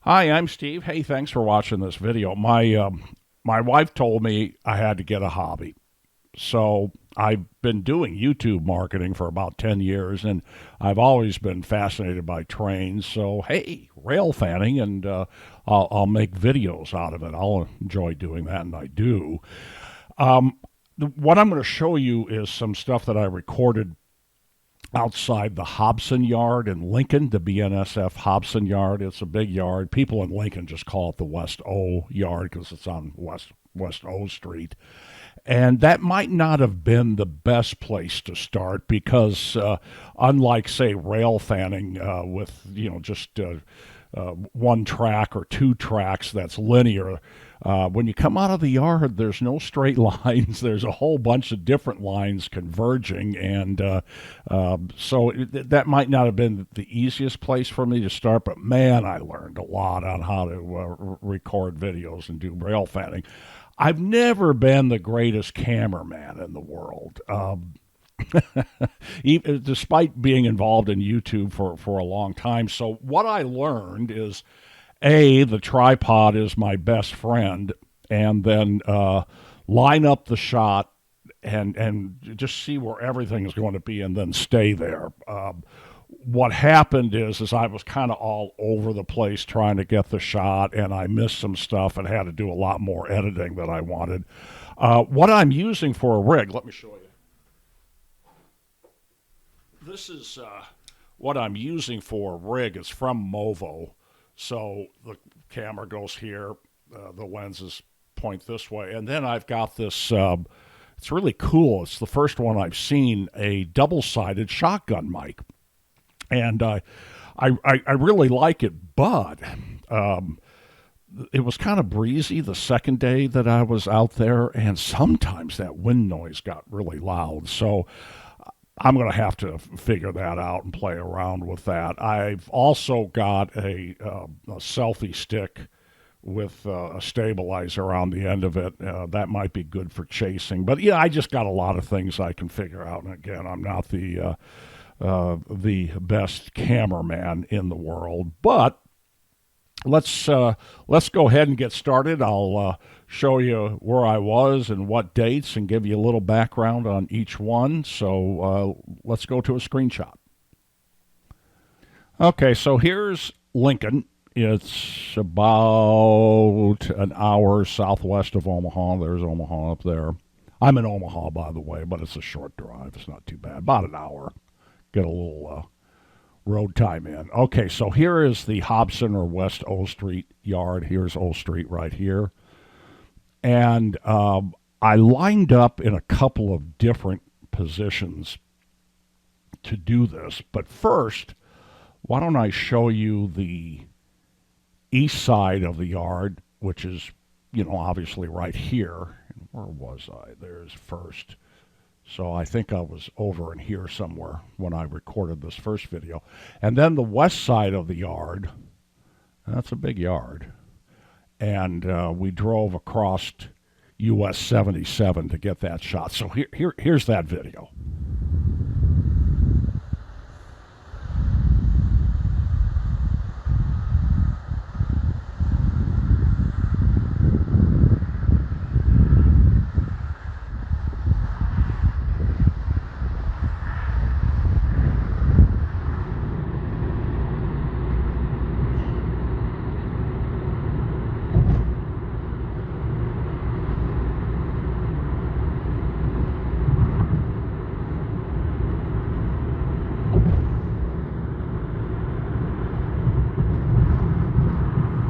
Hi, I'm Steve. Hey, thanks for watching this video. My wife told me I had to get a hobby. So I've been doing YouTube marketing for about 10 years, and I've always been fascinated by trains. So, hey, rail fanning, and I'll make videos out of it. I'll enjoy doing that, and I do. What I'm going to show you is some stuff that I recorded outside the Hobson Yard in Lincoln, the BNSF Hobson Yard. It's a big yard. People in Lincoln just call it the West O Yard because it's on West O Street. And that might not have been the best place to start because, unlike, say, rail fanning with just one track or two tracks that's linear. When you come out of the yard, there's no straight lines. There's a whole bunch of different lines converging, and that might not have been the easiest place for me to start. But man, I learned a lot on how to record videos and do rail fanning. I've never been the greatest cameraman in the world. Even, despite being involved in YouTube for a long time. So what I learned is, the tripod is my best friend, and then line up the shot and just see where everything is going to be, and then stay there. What happened is I was kind of all over the place trying to get the shot, and I missed some stuff and had to do a lot more editing than I wanted. What I'm using for a rig, let me show you. This is what I'm using for a rig. It's from Movo. So the camera goes here, the lenses point this way, and then I've got this. It's really cool. It's the first one I've seen, a double-sided shotgun mic, and I really like it. But it was kind of breezy the second day that I was out there, and sometimes that wind noise got really loud. So I'm going to have to figure that out and play around with that. I've also got a selfie stick with a stabilizer on the end of it. That might be good for chasing. But yeah, I just got a lot of things I can figure out. And again, I'm not the best cameraman in the world, but let's go ahead and get started. I'll show you where I was and what dates and give you a little background on each one. So let's go to a screenshot. Okay, so here's Lincoln. It's about an hour southwest of Omaha. There's Omaha up there. I'm in Omaha, by the way, but it's a short drive. It's not too bad. About an hour. Get a little road time in. Okay, so here is the Hobson or West O Street yard. Here's O Street right here. And I lined up in a couple of different positions to do this. But first, why don't I show you the east side of the yard, which is, obviously right here. Where was I? There's first. So I think I was over in here somewhere when I recorded this first video. And then the west side of the yard, that's a big yard. And we drove across US 77 to get that shot. So here's that video.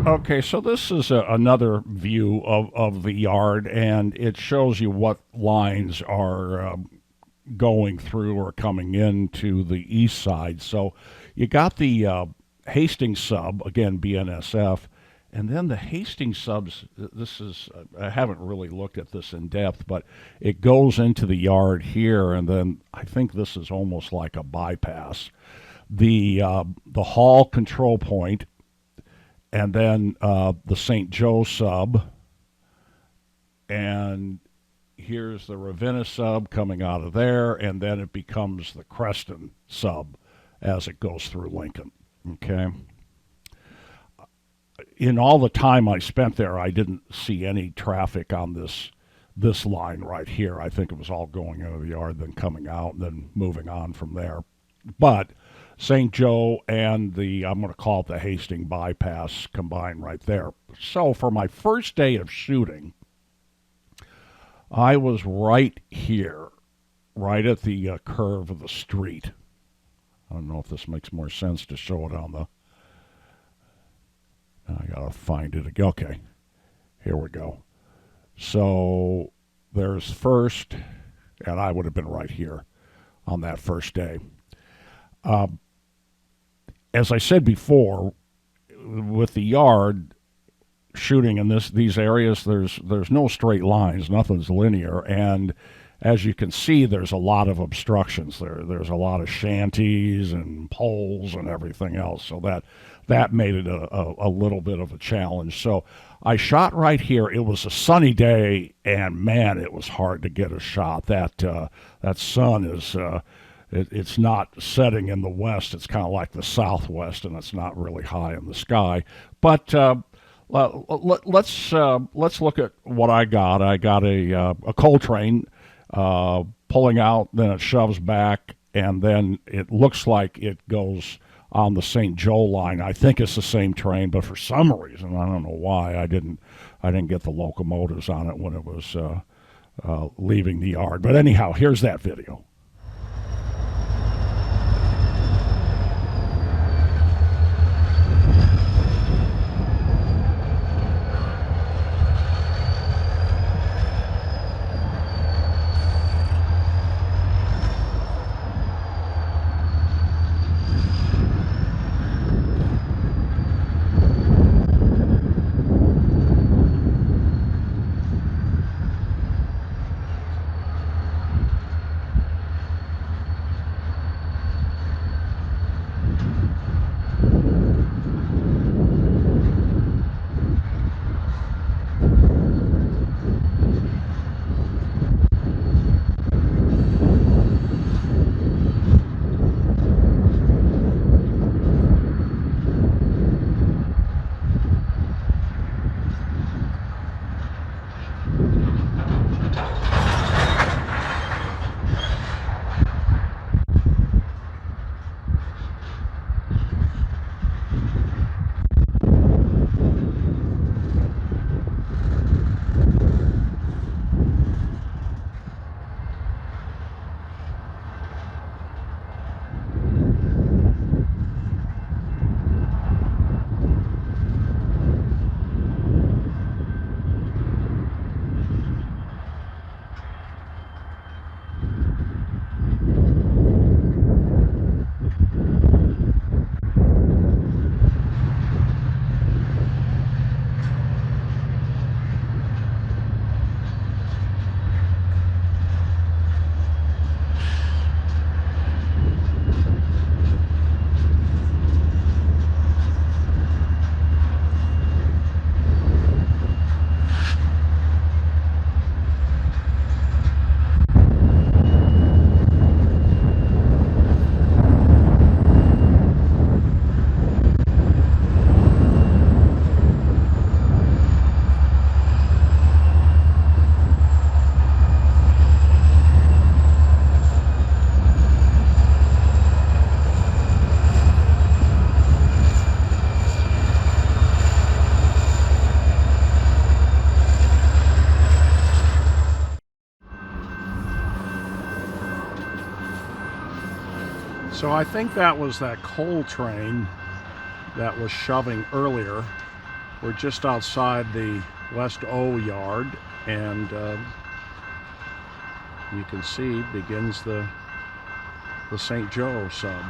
Okay, so this is another view of the yard, and it shows you what lines are going through or coming into the east side. So you got the Hastings sub, again, BNSF, and then the Hastings subs, this is, I haven't really looked at this in depth, but it goes into the yard here, and then I think this is almost like a bypass. The hall control point, and then the St. Joe sub, and here's the Ravenna sub coming out of there, and then it becomes the Creston sub as it goes through Lincoln. Okay. in all the time I spent there, I didn't see any traffic on this line right here. I think it was all going into the yard, then coming out, and then moving on from there. But St. Joe and I'm going to call it the Hastings bypass combined right there. So for my first day of shooting, I was right here, right at the curve of the street. I don't know if this makes more sense to show it on the... I got to find it. Okay, here we go. So there's first, and I would have been right here on that first day. As I said before, with the yard shooting in these areas, there's no straight lines, nothing's linear, and as you can see, there's a lot of obstructions there. There's a lot of shanties and poles and everything else, so that made it a little bit of a challenge. So I shot right here. It was a sunny day, and man, it was hard to get a shot. That sun is it's not setting in the west. It's kind of like the southwest, and it's not really high in the sky. But let's look at what I got. I got a Coltrane pulling out, then it shoves back, and then it looks like it goes on the St. Joe line. I think it's the same train, but for some reason, I don't know why, I didn't get the locomotives on it when it was leaving the yard. But anyhow, here's that video. So I think that was that coal train that was shoving earlier. We're just outside the West O yard, and you can see begins the St. Joe sub.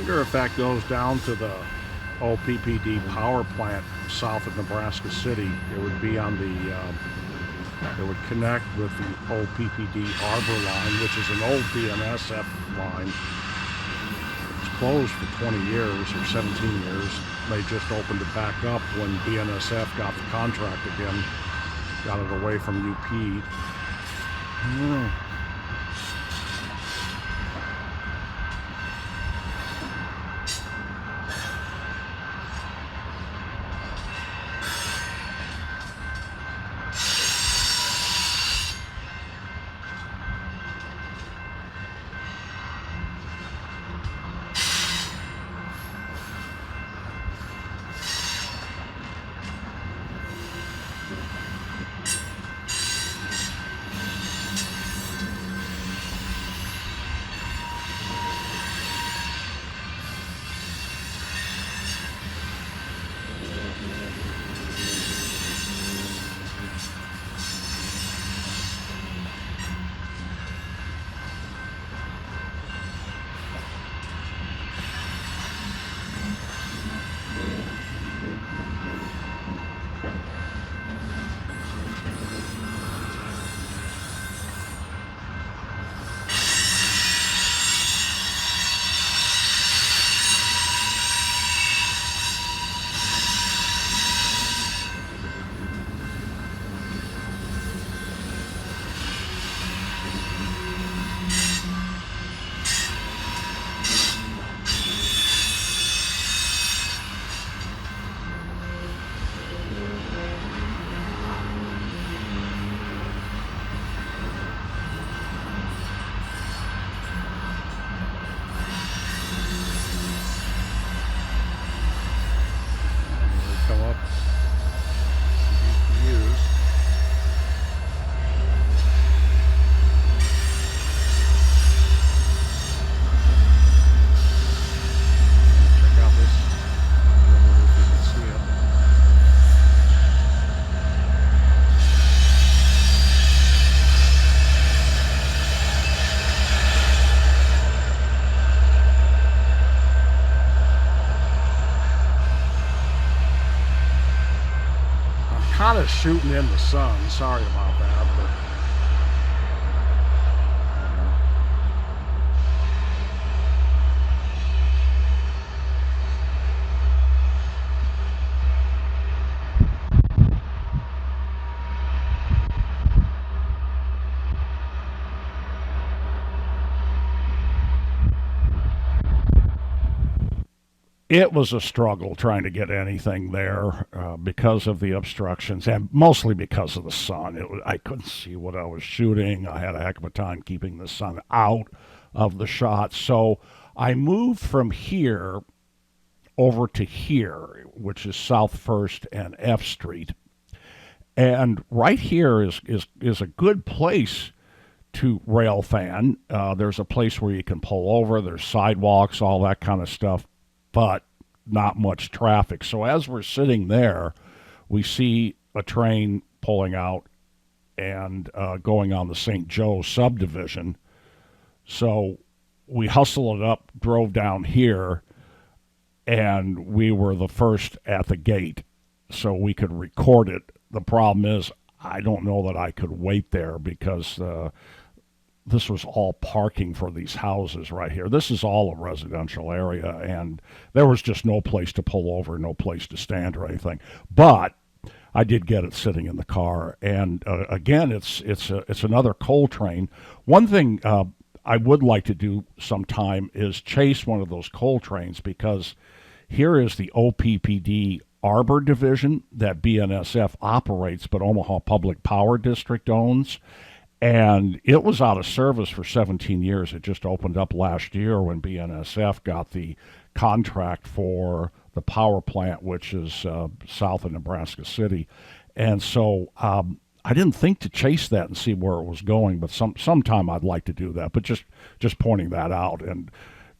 wonder if that goes down to the OPPD power plant south of Nebraska City. It would be on the, it would connect with the OPPD Arbor line, which is an old BNSF line. It's closed for 20 years or 17 years. They just opened it back up when BNSF got the contract again, got it away from UP. I don't know. Kind of shooting in the sun. Sorry about that, but it was a struggle trying to get anything there because of the obstructions and mostly because of the sun. I couldn't see what I was shooting. I had a heck of a time keeping the sun out of the shot. So I moved from here over to here, which is South First and F Street. And right here is a good place to Railfan. There's a place where you can pull over. There's sidewalks, all that kind of stuff, but not much traffic. So as we're sitting there, we see a train pulling out and going on the St. Joe subdivision. So we hustled it up, drove down here, and we were the first at the gate so we could record it. The problem is I don't know that I could wait there because this was all parking for these houses right here. This is all a residential area, and there was just no place to pull over, no place to stand or anything. But I did get it sitting in the car, and again, it's another coal train. One thing I would like to do sometime is chase one of those coal trains, because here is the OPPD Arbor Division that BNSF operates, but Omaha Public Power District owns. And it was out of service for 17 years. It just opened up last year when BNSF got the contract for the power plant, which is south of Nebraska City. And so I didn't think to chase that and see where it was going, but sometime I'd like to do that. But just pointing that out and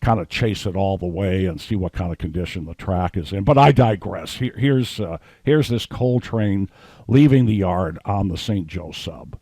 kind of chase it all the way and see what kind of condition the track is in. But I digress. Here's this coal train leaving the yard on the St. Joe sub.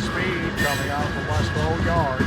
speed coming out of the Hobson Yard.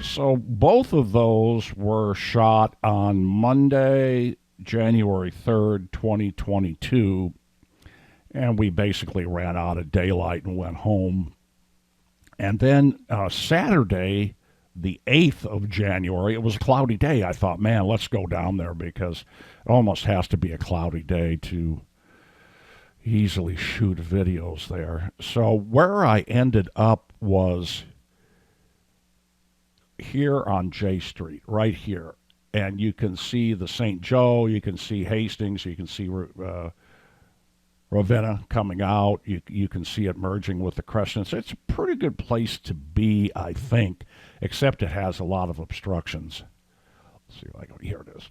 So both of those were shot on Monday, January 3rd, 2022, and we basically ran out of daylight and went home. And then Saturday, the 8th of January, it was a cloudy day. I thought, man, let's go down there because it almost has to be a cloudy day to easily shoot videos there. So where I ended up was here on J Street, right here. And you can see the St. Joe, you can see Hastings, you can see Ravenna coming out, you can see it merging with the Creston. So it's a pretty good place to be, I think, except it has a lot of obstructions. Let's see if I go, here it is.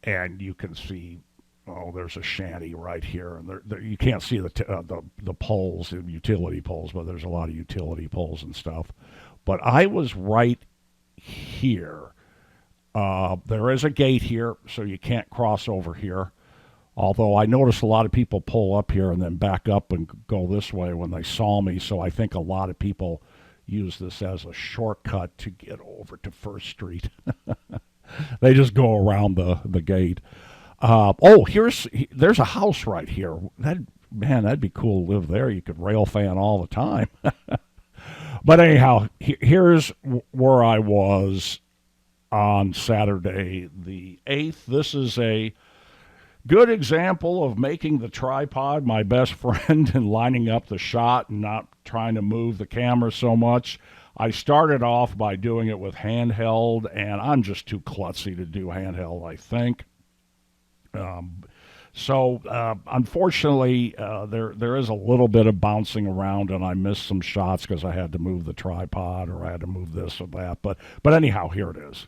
And you can see, there's a shanty right here, and there you can't see the poles, the utility poles, but there's a lot of utility poles and stuff. But I was right here. There is a gate here, so you can't cross over here. Although I noticed a lot of people pull up here and then back up and go this way when they saw me, so I think a lot of people use this as a shortcut to get over to First Street. They just go around the gate. There's a house right here. That'd be cool to live there. You could Railfan all the time. But anyhow, here's where I was on Saturday the 8th. This is a good example of making the tripod my best friend and lining up the shot and not trying to move the camera so much. I started off by doing it with handheld, and I'm just too klutzy to do handheld, I think. Unfortunately, there is a little bit of bouncing around, and I missed some shots because I had to move the tripod or I had to move this or that. But anyhow, here it is.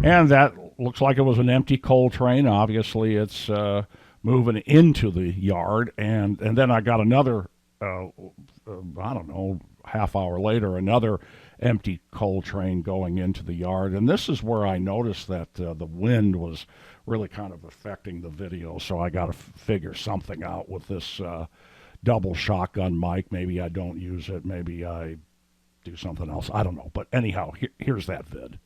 And that looks like it was an empty coal train. Obviously, it's moving into the yard. And then I got another, I don't know, half hour later, another empty coal train going into the yard. And this is where I noticed that the wind was really kind of affecting the video. So I got to figure something out with this double shotgun mic. Maybe I don't use it. Maybe I do something else. I don't know. But anyhow, here's that vid.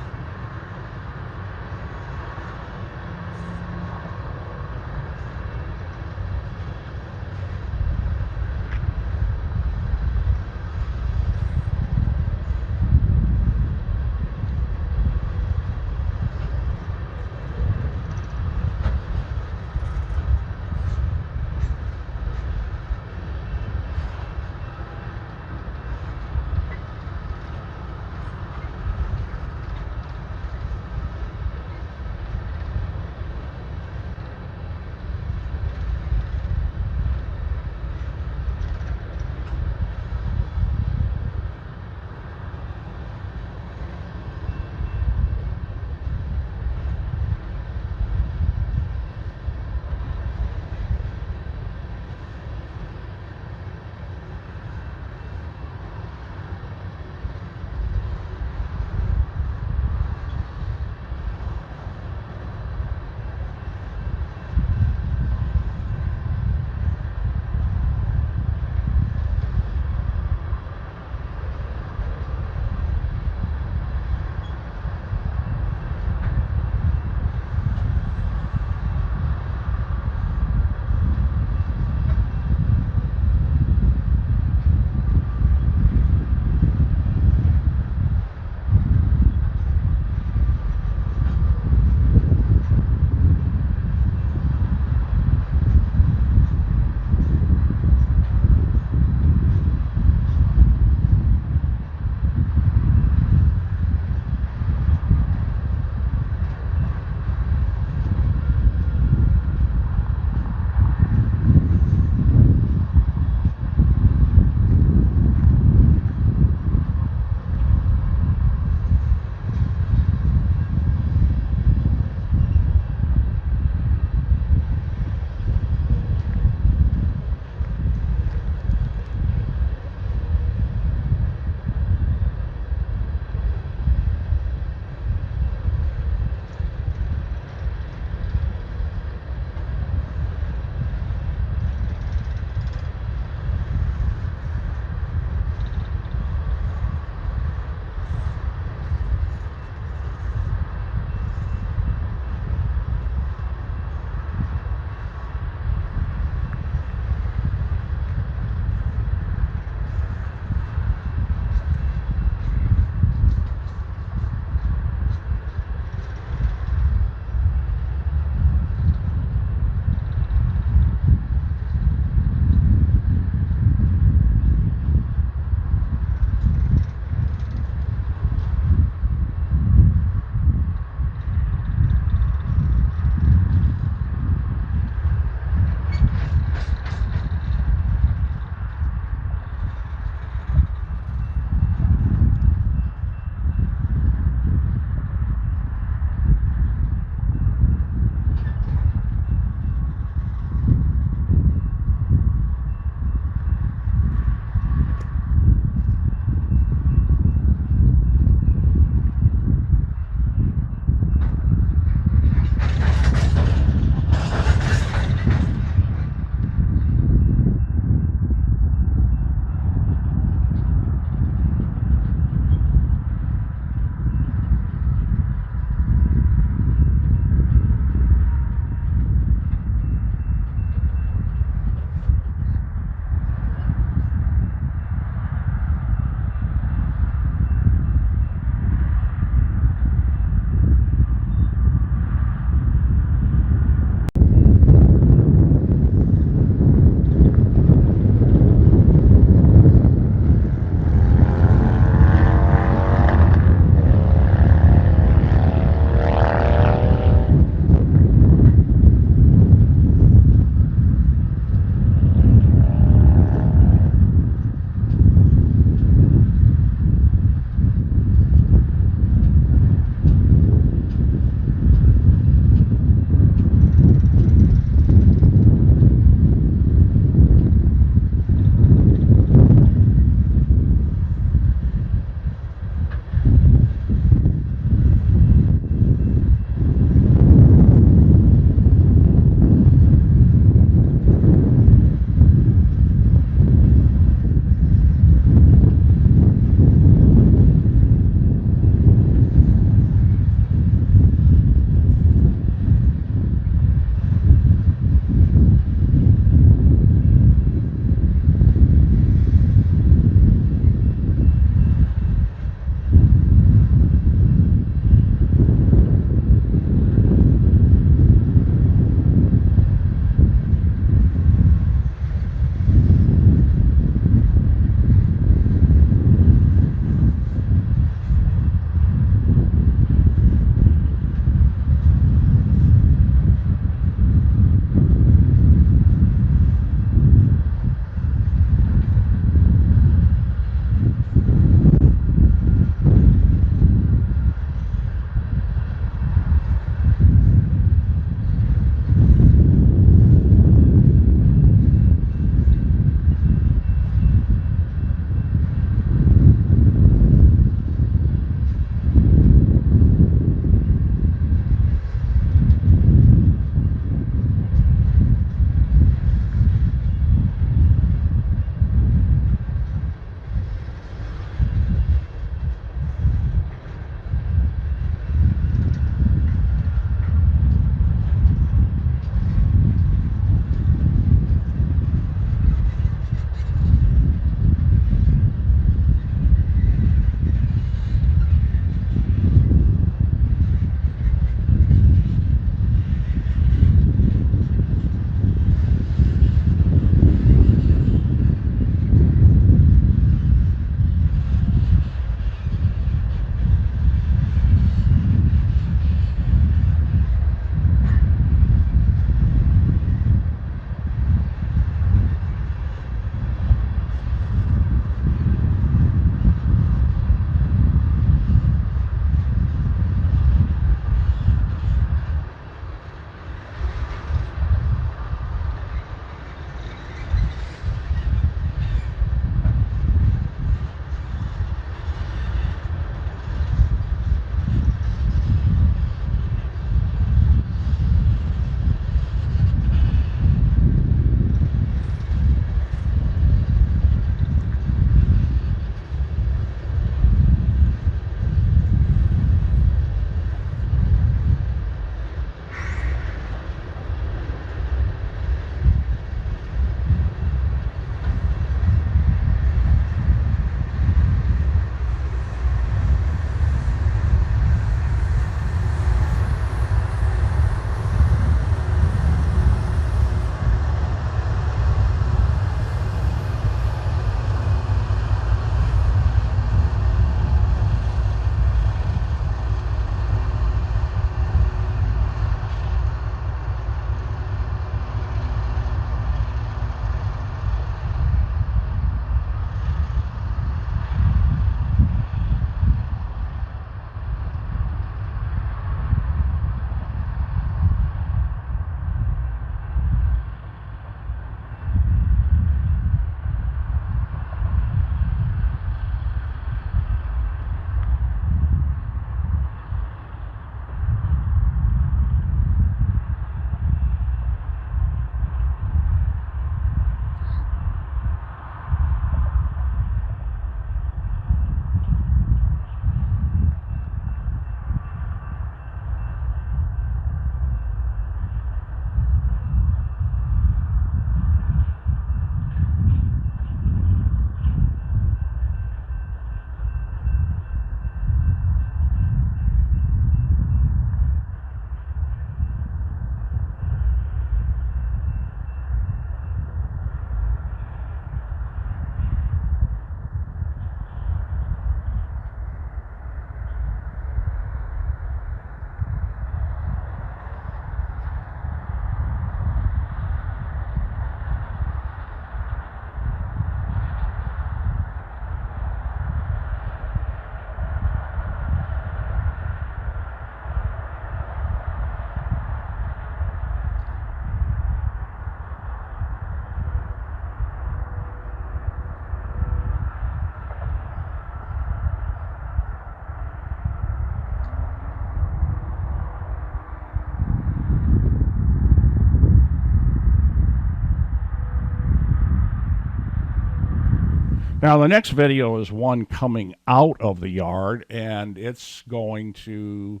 Now, the next video is one coming out of the yard, and it's going to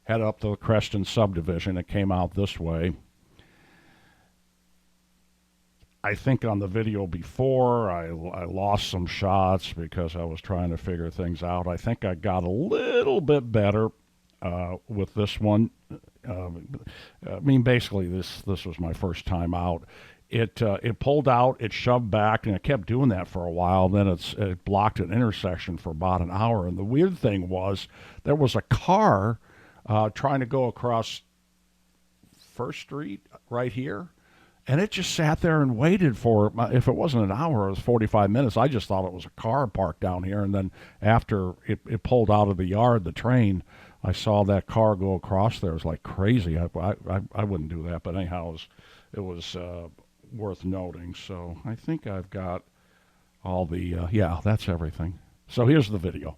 head up the Creston subdivision. It came out this way. I think on the video before, I lost some shots because I was trying to figure things out. I think I got a little bit better with this one. I mean, basically, this was my first time out. It pulled out, it shoved back, and it kept doing that for a while. Then it blocked an intersection for about an hour. And the weird thing was there was a car trying to go across First Street right here. And it just sat there and waited for, if it wasn't an hour, it was 45 minutes. I just thought it was a car parked down here. And then after it pulled out of the yard, the train, I saw that car go across there. It was like crazy. I wouldn't do that. But anyhow, it was worth noting. So I think I've got all the, yeah, that's everything. So here's the video.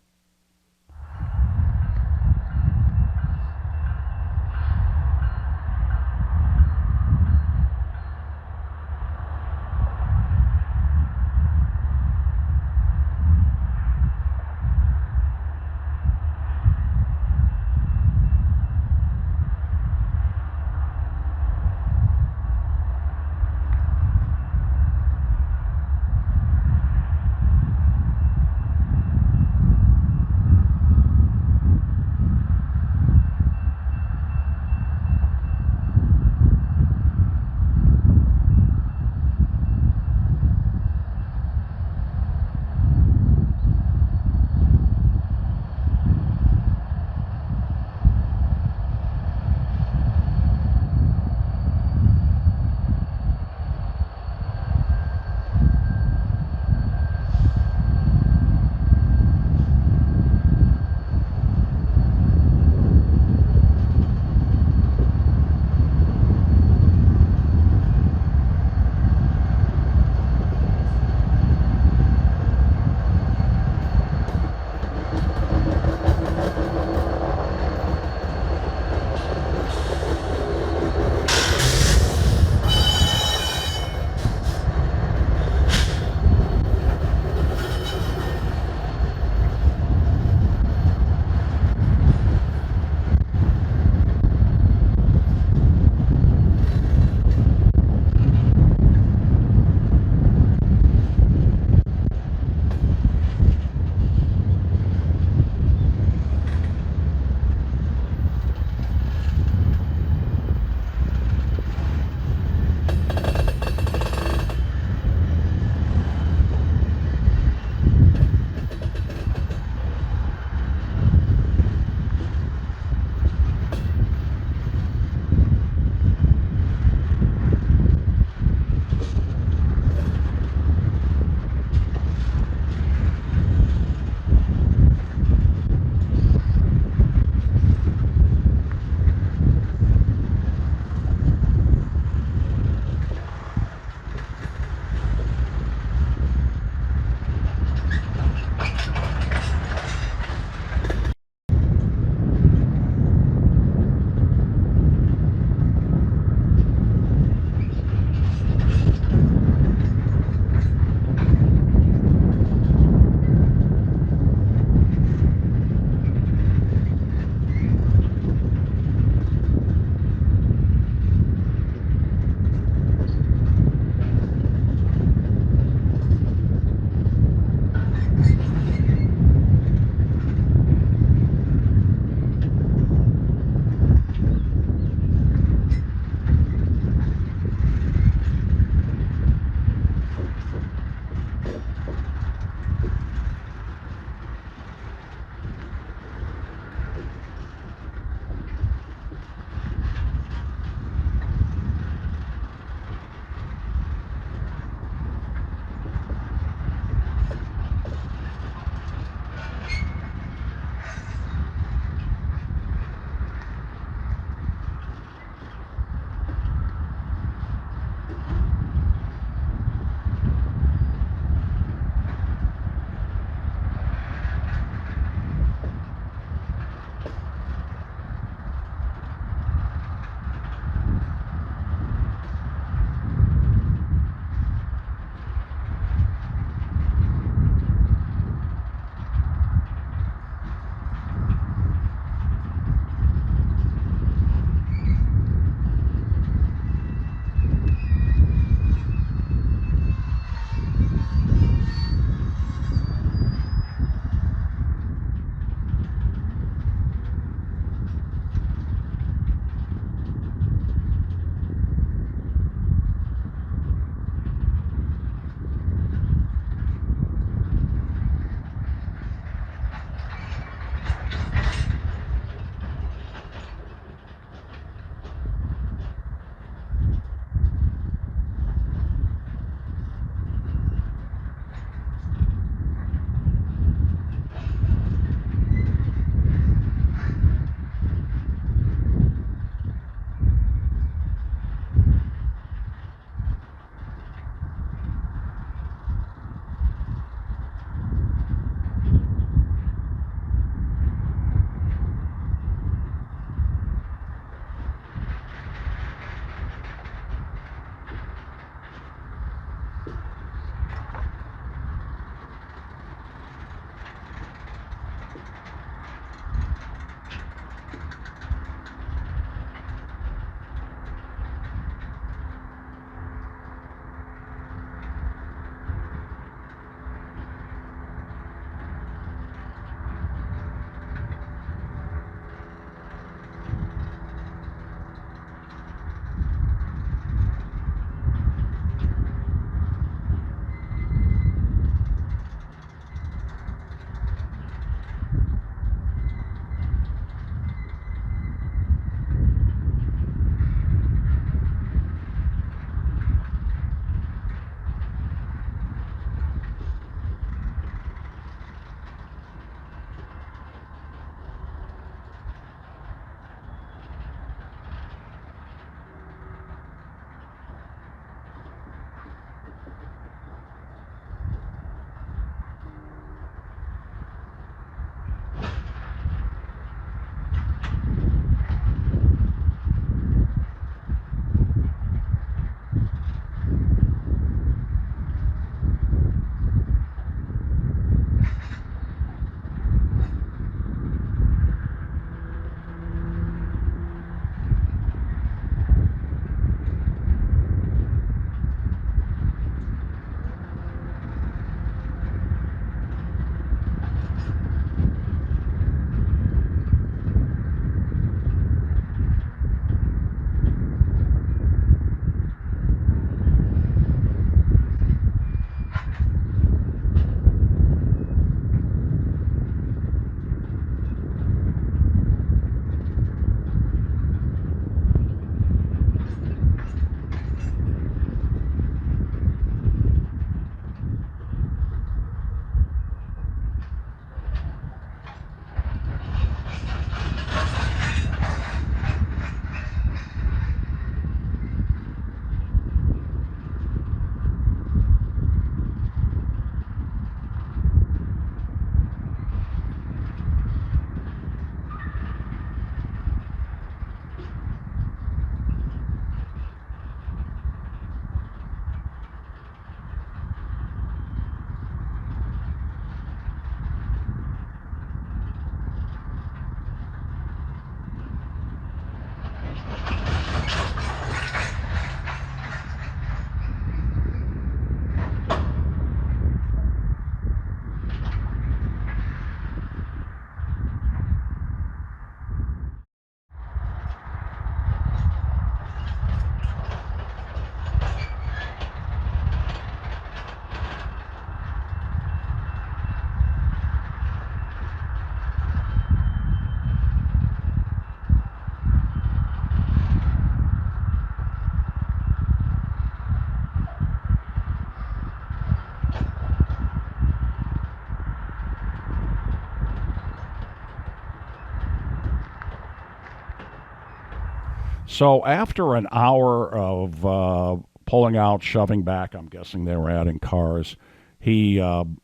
So after an hour of pulling out, shoving back, I'm guessing they were adding cars. He the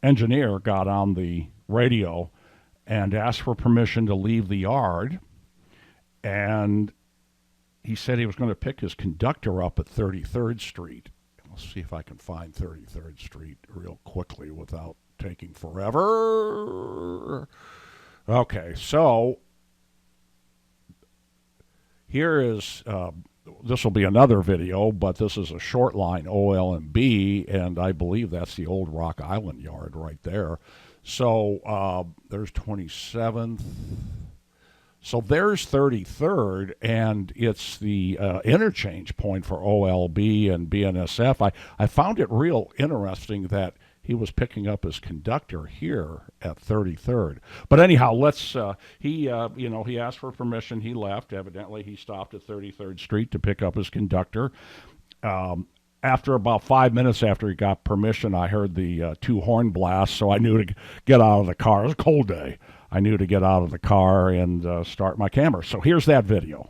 engineer got on the radio and asked for permission to leave the yard, and he said he was going to pick his conductor up at 33rd Street. Let's see if I can find 33rd Street real quickly without taking forever. Okay, so here is, this will be another video, but this is a short line OL&B, and I believe that's the old Rock Island yard right there. So there's 27th. So there's 33rd, and it's the interchange point for OLB and BNSF. I found it real interesting that he was picking up his conductor here at 33rd. But anyhow, let's. He asked for permission. He left. Evidently, he stopped at 33rd Street to pick up his conductor. After about 5 minutes after he got permission, I heard the two horn blasts, so I knew to get out of the car. It was a cold day. I knew to get out of the car and start my camera. So here's that video.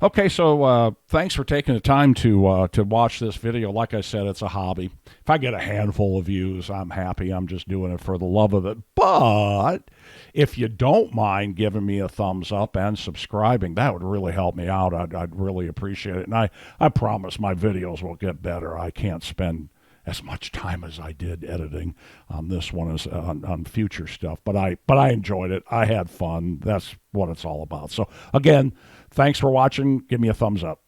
Okay, so thanks for taking the time to watch this video. Like I said, it's a hobby. If I get a handful of views, I'm happy. I'm just doing it for the love of it. But if you don't mind giving me a thumbs up and subscribing, that would really help me out. I'd really appreciate it. And I promise my videos will get better. I can't spend as much time as I did editing on this one as on future stuff. But I enjoyed it. I had fun. That's what it's all about. So again, thanks for watching. Give me a thumbs up.